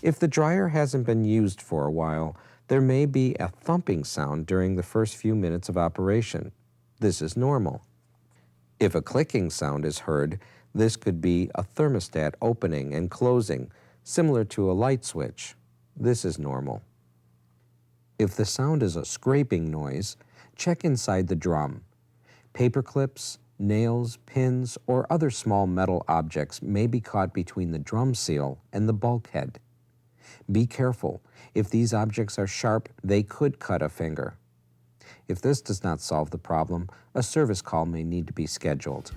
If the dryer hasn't been used for a while, there may be a thumping sound during the first few minutes of operation. This is normal. If a clicking sound is heard, this could be a thermostat opening and closing, similar to a light switch. This is normal. If the sound is a scraping noise, check inside the drum. Paper clips, nails, pins, or other small metal objects may be caught between the drum seal and the bulkhead. Be careful. If these objects are sharp, they could cut a finger. If this does not solve the problem, a service call may need to be scheduled.